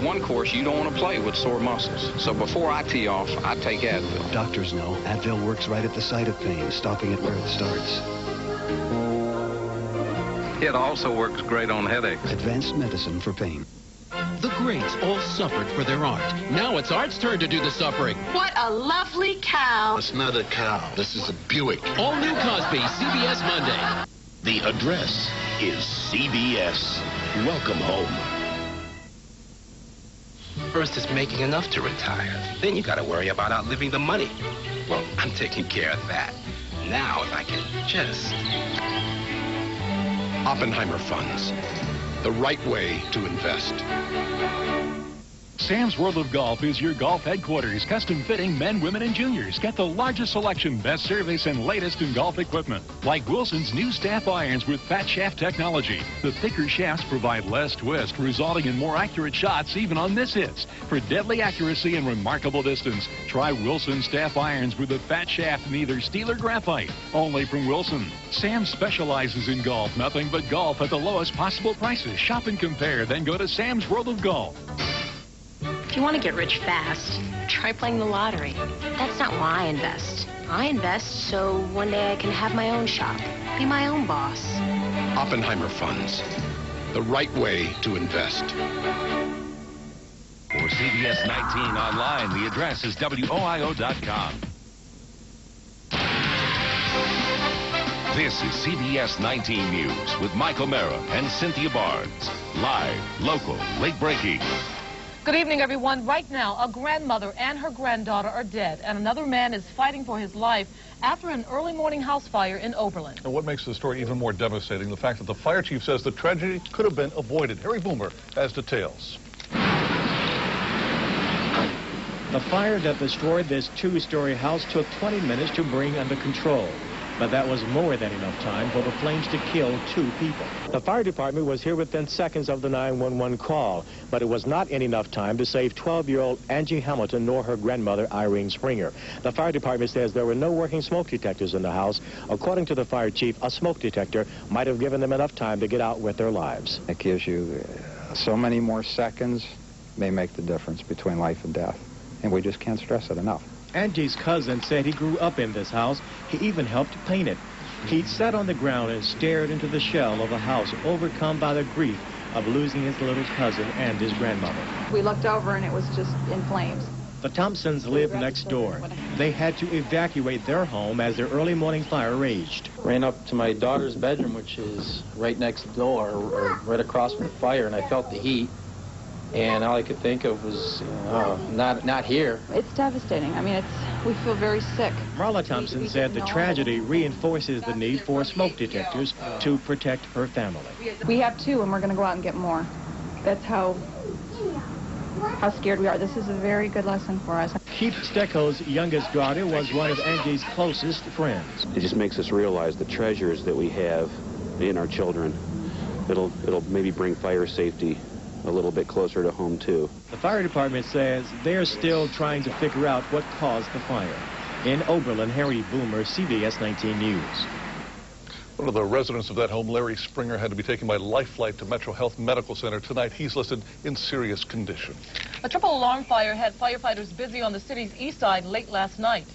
one course, you don't want to play with sore muscles. So before I tee off, I take Advil. Doctors know Advil works right at the site of pain, stopping it where it starts. It also works great on headaches. Advanced medicine for pain. The greats all suffered for their art. Now it's Art's turn to do the suffering. What a lovely cow. It's not a cow. This is a Buick. All new Cosby, CBS Monday. The address is CBS. Welcome home. First, it's making enough to retire. Then you got to worry about outliving the money. Well, I'm taking care of that. Now, if I can just... Oppenheimer Funds. The right way to invest. Sam's World of Golf is your golf headquarters. Custom fitting men, women, and juniors. Get the largest selection, best service, and latest in golf equipment. Like Wilson's new staff irons with fat shaft technology. The thicker shafts provide less twist, resulting in more accurate shots even on miss-hits. For deadly accuracy and remarkable distance, try Wilson's staff irons with a fat shaft in either steel or graphite. Only from Wilson. Sam specializes in golf. Nothing but golf at the lowest possible prices. Shop and compare, then go to Sam's World of Golf. If you want to get rich fast, try playing the lottery. That's not why I invest. I invest so one day I can have my own shop, be my own boss. Oppenheimer Funds. The right way to invest. For CBS 19 online, the address is WOIO.com. This is CBS 19 News with Mike O'Mara and Cynthia Barnes. Live, local, late-breaking. Good evening, everyone. Right now, a grandmother and her granddaughter are dead, and another man is fighting for his life after an early morning house fire in Oberlin. And what makes the story even more devastating, the fact that the fire chief says the tragedy could have been avoided. Harry Boomer has details. The fire that destroyed this two-story house took 20 minutes to bring under control. But that was more than enough time for the flames to kill 2 people. The fire department was here within seconds of the 911 call, but it was not in enough time to save 12-year-old Angie Hamilton nor her grandmother, Irene Springer. The fire department says there were no working smoke detectors in the house. According to the fire chief, a smoke detector might have given them enough time to get out with their lives. It gives you so many more seconds may make the difference between life and death, and we just can't stress it enough. Angie's cousin said he grew up in this house. He even helped paint it. He sat on the ground and stared into the shell of the house, overcome by the grief of losing his little cousin and his grandmother. We looked over and it was just in flames. The Thompsons lived next door. They had to evacuate their home as their early morning fire raged. Ran up to my daughter's bedroom, which is right next door, or right across from the fire, and I felt the heat. And all I could think of was, not here. It's devastating. I mean, we feel very sick. Marla Thompson said the tragedy reinforces the need for smoke detectors to protect her family. We have 2, and we're going to go out and get more. That's how scared we are. This is a very good lesson for us. Keith Stecco's youngest daughter was one of Angie's closest friends. It just makes us realize the treasures that we have in our children. It'll maybe bring fire safety a little bit closer to home, too. The fire department says they're still trying to figure out what caused the fire. In Oberlin, Harry Boomer, CBS 19 News. One of the residents of that home, Larry Springer, had to be taken by life flight to Metro Health Medical Center. Tonight, he's listed in serious condition. A triple alarm fire had firefighters busy on the city's east side late last night.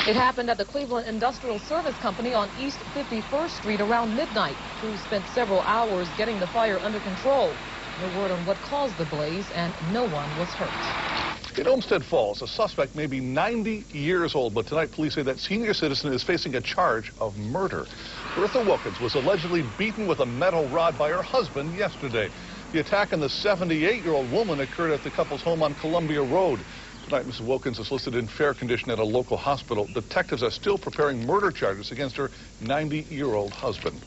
It happened at the Cleveland Industrial Service Company on East 51st Street around midnight. Crews spent several hours getting the fire under control. No word on what caused the blaze, and no one was hurt. In Olmsted Falls, a suspect may be 90 years old, but tonight police say that senior citizen is facing a charge of murder. Bertha Wilkins was allegedly beaten with a metal rod by her husband yesterday. The attack on the 78-year-old woman occurred at the couple's home on Columbia Road. Tonight, Mrs. Wilkins is listed in fair condition at a local hospital. Detectives are still preparing murder charges against her 90-year-old husband.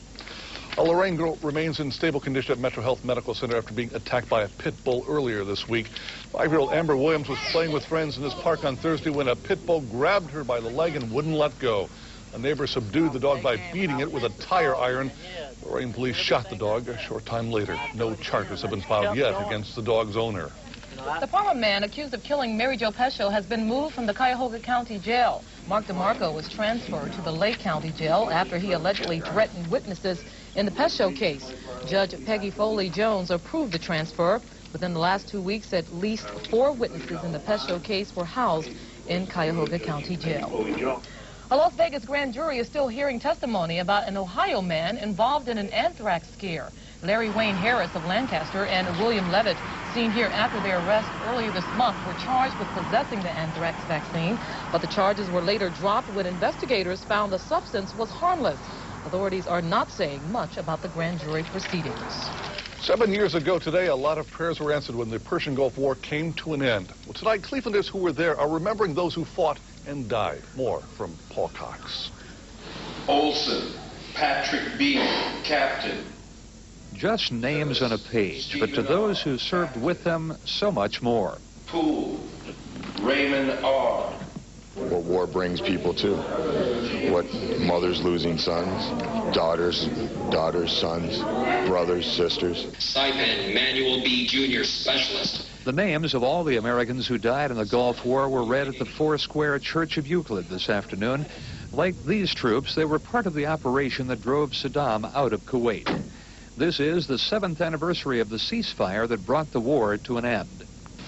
A Lorraine girl remains in stable condition at Metro Health Medical Center after being attacked by a pit bull earlier this week. 5-year-old Amber Williams was playing with friends in this park on Thursday when a pit bull grabbed her by the leg and wouldn't let go. A neighbor subdued the dog by beating it with a tire iron. Lorraine police shot the dog a short time later. No charges have been filed yet against the dog's owner. The former man accused of killing Mary Jo Pescio has been moved from the Cuyahoga County Jail. Mark DeMarco was transferred to the Lake County Jail after he allegedly threatened witnesses in the pest show case. Judge Peggy Foley Jones approved the transfer. Within the last 2 weeks, at least 4 witnesses in the pest show case were housed in Cuyahoga County Jail. A Las Vegas grand jury is still hearing testimony about an Ohio man involved in an anthrax scare. Larry Wayne Harris of Lancaster and William Levitt, seen here after their arrest earlier this month, were charged with possessing the anthrax vaccine, but the charges were later dropped when investigators found the substance was harmless. Authorities are not saying much about the grand jury proceedings. 7 years ago today, a lot of prayers were answered when the Persian Gulf War came to an end. Well, tonight, Clevelanders who were there are remembering those who fought and died. More from Paul Cox. Olson, Patrick Bean, Captain. Just names on a page, but to those who served with them, so much more. Poole, Raymond Aud. What war brings people to. What mothers losing sons, daughters, sons, brothers, sisters. Saipan Manuel B. Jr. Specialist. The names of all the Americans who died in the Gulf War were read at the Foursquare Church of Euclid this afternoon. Like these troops, they were part of the operation that drove Saddam out of Kuwait. This is the 7th anniversary of the ceasefire that brought the war to an end.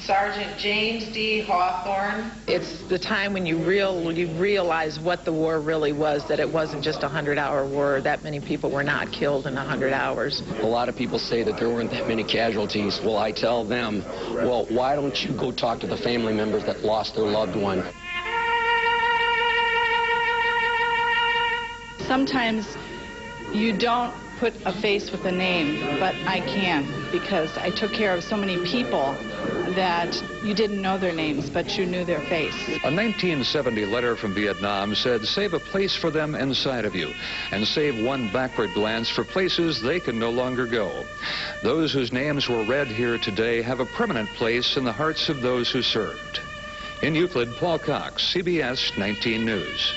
Sergeant James D. Hawthorne. It's the time when you realize what the war really was, that it wasn't just a 100-hour war. That many people were not killed in 100 hours. A lot of people say that there weren't that many casualties. Well, I tell them, well, why don't you go talk to the family members that lost their loved one? Sometimes you don't put a face with a name, but I can, because I took care of so many people that you didn't know their names, but you knew their face. A 1970 letter from Vietnam said, save a place for them inside of you, and save one backward glance for places they can no longer go. Those whose names were read here today have a permanent place in the hearts of those who served. In Euclid, Paul Cox, CBS 19 News.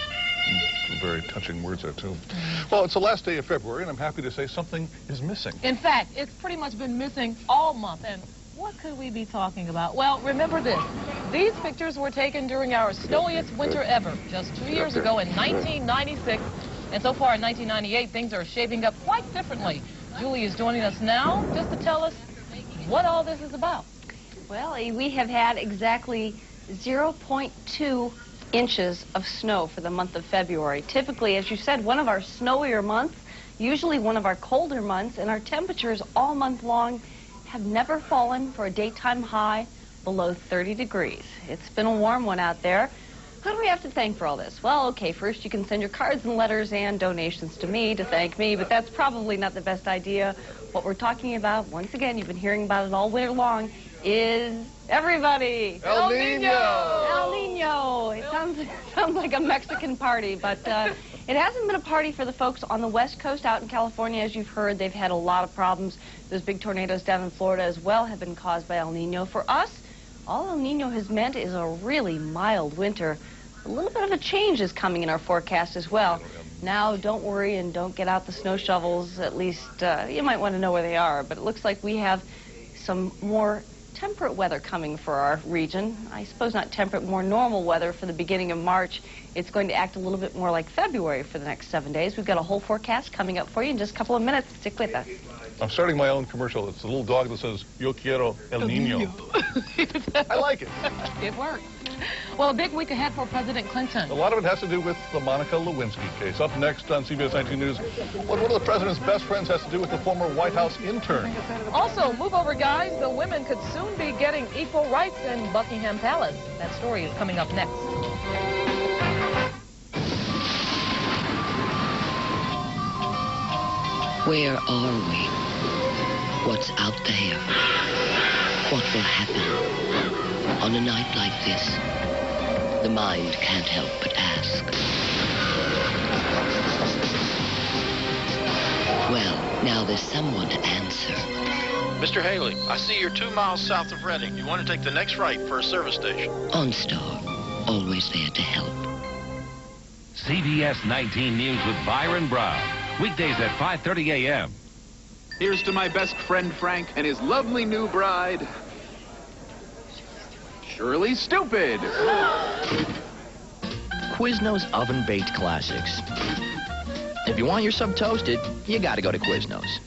Very touching words there, too. Well, it's the last day of February, and I'm happy to say something is missing. In fact, it's pretty much been missing all month. And what could we be talking about? Well, remember this. These pictures were taken during our snowiest winter ever, just 2 years ago in 1996. And so far in 1998, things are shaping up quite differently. Julie is joining us now just to tell us what all this is about. Well, we have had exactly 0.2 inches of snow for the month of February. Typically, as you said, one of our snowier months, usually one of our colder months, and our temperatures all month long have never fallen for a daytime high below 30 degrees. It's been a warm one out there. Who do we have to thank for all this? Well, okay, first you can send your cards and letters and donations to me to thank me, but that's probably not the best idea. What we're talking about, once again, you've been hearing about it all winter long, is everybody. El Nino! El Nino! It sounds like a Mexican party, but it hasn't been a party for the folks on the West Coast. Out in California, as you've heard, they've had a lot of problems. Those big tornadoes down in Florida as well have been caused by El Nino. For us, all El Nino has meant is a really mild winter. A little bit of a change is coming in our forecast as well. Now, don't worry and don't get out the snow shovels. At least you might want to know where they are. But it looks like we have some more temperate weather coming for our region. I suppose not temperate, more normal weather for the beginning of March. It's going to act a little bit more like February for the next 7 days. We've got a whole forecast coming up for you in just a couple of minutes. Stick with us. I'm starting my own commercial. It's a little dog that says, Yo quiero el niño. I like it. It worked. Well, a big week ahead for President Clinton. A lot of it has to do with the Monica Lewinsky case. Up next on CBS 19 News, what one of the president's best friends has to do with the former White House intern. Also, move over, guys. The women could soon be getting equal rights in Buckingham Palace. That story is coming up next. Where are we? What's out there? What will happen? On a night like this, the mind can't help but ask. Well, now there's someone to answer. Mr. Haley, I see you're 2 miles south of Reading. You want to take the next right for a service station. OnStar, always there to help. CBS 19 News with Byron Brown. Weekdays at 5:30 a.m. Here's to my best friend Frank and his lovely new bride, Shirley Stupid. Quiznos oven-baked classics. If you want your sub toasted, you got to go to Quiznos.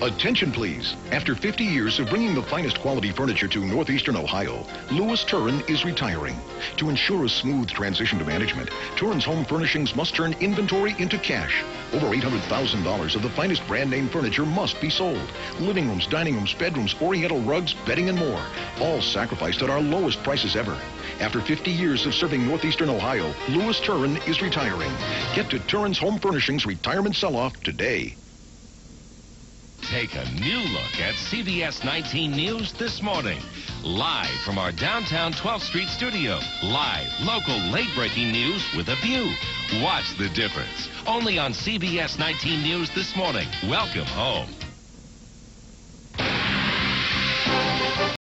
Attention, please. After 50 years of bringing the finest quality furniture to northeastern Ohio, Louis Turin is retiring. To ensure a smooth transition to management, Turin's Home Furnishings must turn inventory into cash. Over $800,000 of the finest brand name furniture must be sold. Living rooms, dining rooms, bedrooms, oriental rugs, bedding, and more. All sacrificed at our lowest prices ever. After 50 years of serving northeastern Ohio, Louis Turin is retiring. Get to Turin's Home Furnishings Retirement Sell-Off today. Take a new look at CBS 19 News this morning. Live from our downtown 12th Street studio. Live, local, late-breaking news with a view. Watch the difference. Only on CBS 19 News this morning. Welcome home.